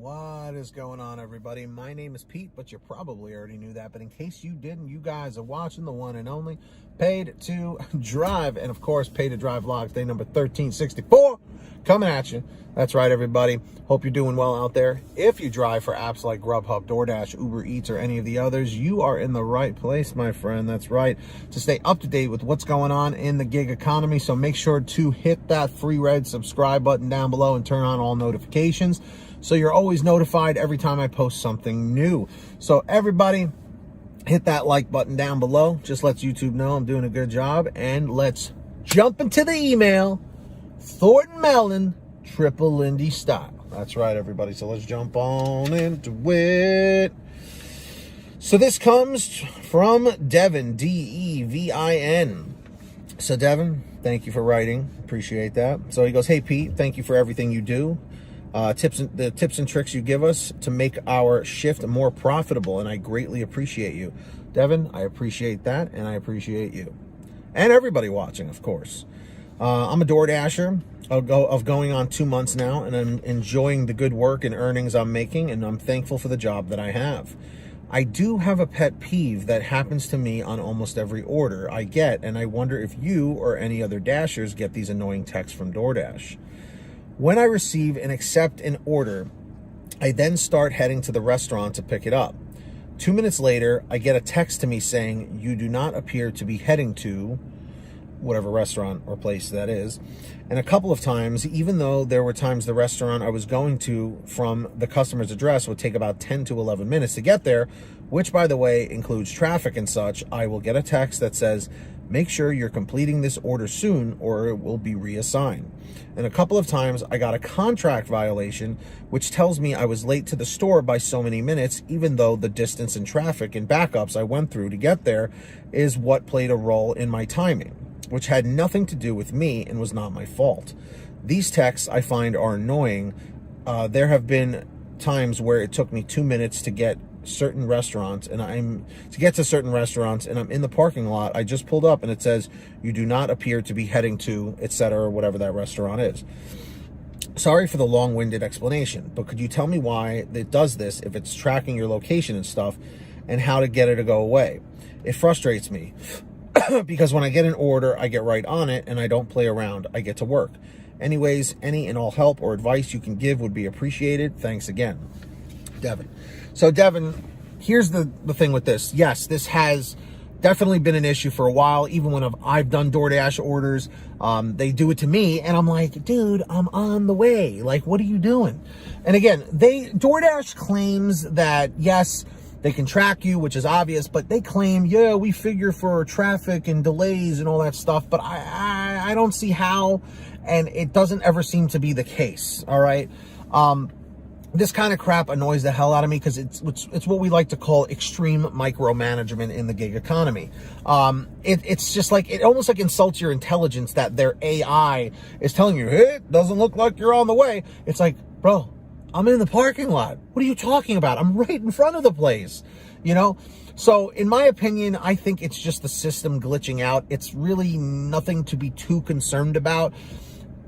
What is going on, everybody? My name is Pete, but you probably already knew that. But in case you didn't, you guys are watching the one and only Paid to Drive. And of course, Paid to Drive Vlogs, day number 1364, coming at you. That's right, everybody. Hope you're doing well out there. If you drive for apps like GrubHub, DoorDash, Uber Eats, or any of the others, you are in the right place, my friend. That's right. To stay up to date with what's going on in the gig economy, so make sure to hit that free red subscribe button down below and turn on all notifications, so you're always notified every time I post something new. So everybody, hit that like button down below. Just lets YouTube know I'm doing a good job. And let's jump into the email. Thornton Mellon, Triple Lindy style. That's right, everybody. So let's jump on into it. So this comes from Devin, D-E-V-I-N. So Devin, thank you for writing. Appreciate that. So he goes, hey, Pete, thank you for everything you do. The tips and tricks you give us to make our shift more profitable, and I greatly appreciate you. Devin, I appreciate that, and I appreciate you. And everybody watching, of course. I'm a DoorDasher of going on 2 months now, and I'm enjoying the good work and earnings I'm making, and I'm thankful for the job that I have. I do have a pet peeve that happens to me on almost every order I get, and I wonder if you or any other Dashers get these annoying texts from DoorDash. When I receive and accept an order, I then start heading to the restaurant to pick it up. 2 minutes later, I get a text to me saying, you do not appear to be heading to whatever restaurant or place that is. And a couple of times, even though there were times the restaurant I was going to from the customer's address would take about 10 to 11 minutes to get there, which, by the way, includes traffic and such, I will get a text that says, make sure you're completing this order soon or it will be reassigned. And a couple of times I got a contract violation, which tells me I was late to the store by so many minutes, even though the distance and traffic and backups I went through to get there is what played a role in my timing, which had nothing to do with me and was not my fault. These texts I find are annoying. There have been times where it took me 2 minutes to get certain restaurants and I'm in the parking lot. I just pulled up and it says you do not appear to be heading to, etc., or whatever that restaurant is. Sorry for the long-winded explanation, but could you tell me why it does this if it's tracking your location and stuff, and how to get it to go away? It frustrates me because when I get an order, I get right on it and I don't play around. I get to work. Anyways, any and all help or advice you can give would be appreciated. Thanks again. Devin. So Devin, here's the thing with this. Yes, this has definitely been an issue for a while. Even when I've done DoorDash orders, they do it to me and I'm like, dude, I'm on the way. Like, what are you doing? And again, DoorDash claims that, yes, they can track you, which is obvious, but they claim, yeah, we figure for traffic and delays and all that stuff, but I don't see how, and it doesn't ever seem to be the case, all right? This kind of crap annoys the hell out of me because it's what we like to call extreme micromanagement in the gig economy. It's just like, it almost like insults your intelligence that their AI is telling you, hey, it doesn't look like you're on the way. It's like, bro, I'm in the parking lot. What are you talking about? I'm right in front of the place, you know? So in my opinion, I think it's just the system glitching out. It's really nothing to be too concerned about.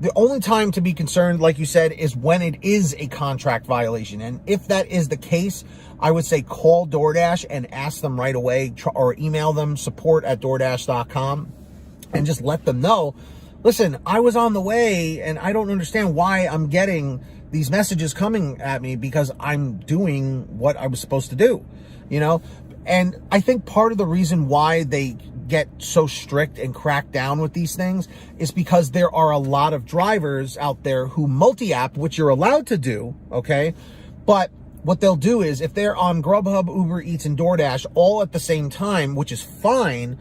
The only time to be concerned, like you said, is when it is a contract violation. And if that is the case, I would say call DoorDash and ask them right away, or email them support@DoorDash.com and just let them know, listen, I was on the way and I don't understand why I'm getting these messages coming at me because I'm doing what I was supposed to do, you know? And I think part of the reason why they get so strict and crack down with these things is because there are a lot of drivers out there who multi-app, which you're allowed to do, okay? But what they'll do is if they're on GrubHub, Uber Eats, and DoorDash all at the same time, which is fine,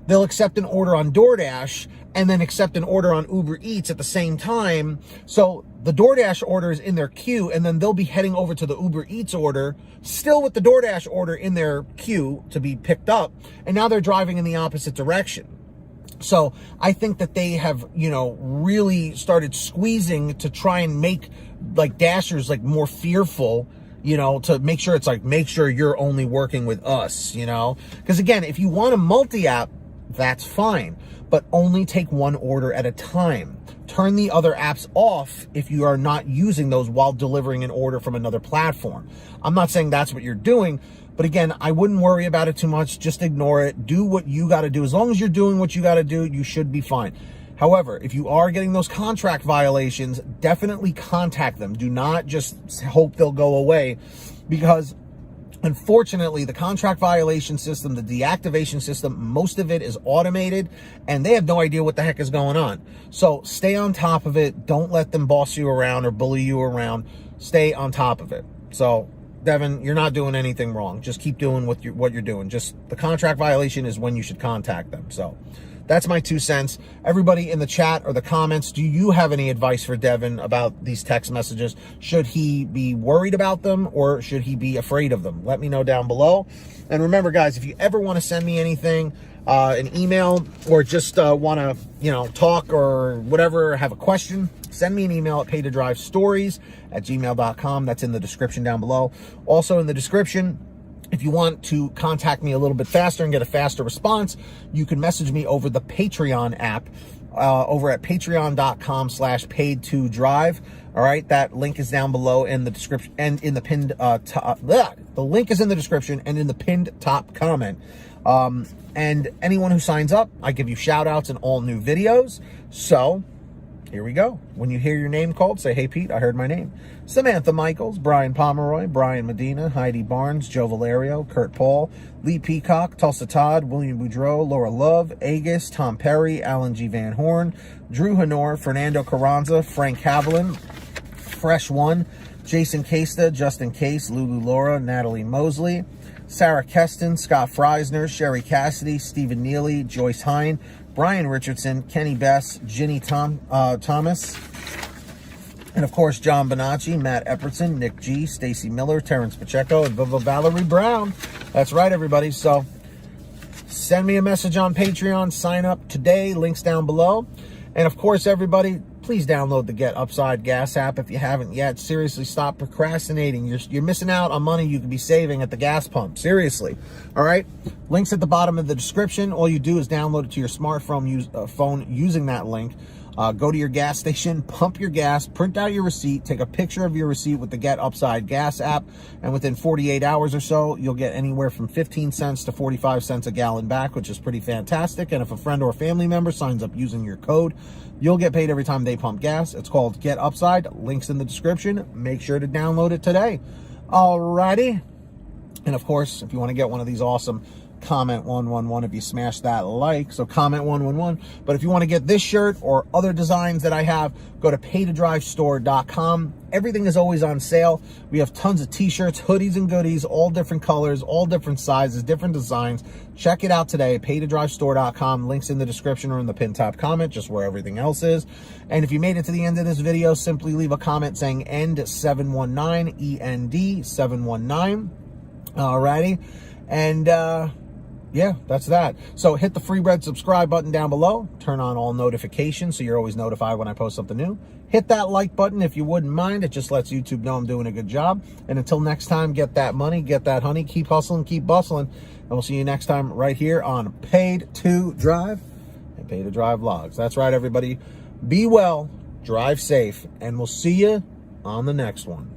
they'll accept an order on DoorDash and then accept an order on Uber Eats at the same time. So the DoorDash order is in their queue, and then they'll be heading over to the Uber Eats order, still with the DoorDash order in their queue to be picked up, and now they're driving in the opposite direction. So I think that they have, you know, really started squeezing to try and make like Dashers like more fearful, you know, to make sure it's like, make sure you're only working with us, you know? Because again, if you want a multi-app, that's fine, but only take one order at a time. turn the other apps off if you are not using those while delivering an order from another platform. I'm not saying that's what you're doing, but again, I wouldn't worry about it too much. Just ignore it. Do what you got to do. As long as you're doing what you got to do, you should be fine. However, if you are getting those contract violations, definitely contact them. Do not just hope they'll go away, because unfortunately, the contract violation system, the deactivation system, most of it is automated, and they have no idea what the heck is going on. So stay on top of it. Don't let them boss you around or bully you around. Stay on top of it. So, Devin, you're not doing anything wrong. Just keep doing what you're doing. Just the contract violation is when you should contact them. So that's my 2 cents. Everybody in the chat or the comments, do you have any advice for Devin about these text messages? Should he be worried about them, or should he be afraid of them? Let me know down below. And remember, guys, if you ever want to send me anything, an email, or just want to, talk or whatever, have a question, send me an email at paytodrivestories@gmail.com. That's in the description down below. Also in the description, if you want to contact me a little bit faster and get a faster response, you can message me over the Patreon app, over at patreon.com/paid2drive. All right, that link is down below in the description and in the pinned the link is in the description and in the pinned top comment. And anyone who signs up, I give you shout outs in all new videos. So here we go. When you hear your name called, say, "Hey, Pete, I heard my name." Samantha Michaels, Brian Pomeroy, Brian Medina, Heidi Barnes, Joe Valerio, Kurt Paul, Lee Peacock, Tulsa Todd, William Boudreau, Laura Love, Agus, Tom Perry, Alan G. Van Horn, Drew Honor, Fernando Carranza, Frank Haviland, Fresh One, Jason Casta, Justin Case, Lulu Laura, Natalie Mosley, Sarah Keston, Scott Freisner, Sherry Cassidy, Stephen Neely, Joyce Hine, Brian Richardson, Kenny Bess, Ginny Thomas, and of course, John Bonacci, Matt Epperson, Nick G, Stacy Miller, Terrence Pacheco, and Valerie Brown. That's right, everybody. So send me a message on Patreon. Sign up today. Links down below. And of course, everybody, please download the Get Upside Gas app if you haven't yet. Seriously, stop procrastinating. You're missing out on money you could be saving at the gas pump. Seriously. All right? Links at the bottom of the description. All you do is download it to your smartphone phone using that link. Go to your gas station, pump your gas, print out your receipt, take a picture of your receipt with the Get Upside Gas app, and within 48 hours or so, you'll get anywhere from 15 cents to 45 cents a gallon back, which is pretty fantastic. And if a friend or family member signs up using your code, you'll get paid every time they pump gas. It's called Get Upside. Links in the description. Make sure to download it today. Alrighty. And of course, if you want to get one of these awesome comment 111 if you smash that like. So comment 111. But if you want to get this shirt or other designs that I have, go to paytodrivestore.com. Everything is always on sale. We have tons of t-shirts, hoodies, and goodies, all different colors, all different sizes, different designs. Check it out today, paytodrivestore.com. Links in the description or in the pinned top comment, just where everything else is. And if you made it to the end of this video, simply leave a comment saying END719, END719. Alrighty. And yeah, that's that. So hit the free red subscribe button down below. Turn on all notifications so you're always notified when I post something new. Hit that like button if you wouldn't mind. It just lets YouTube know I'm doing a good job. And until next time, get that money, get that honey, keep hustling, keep bustling. And we'll see you next time right here on Paid to Drive and Pay to Drive Vlogs. That's right, everybody. Be well, drive safe, and we'll see you on the next one.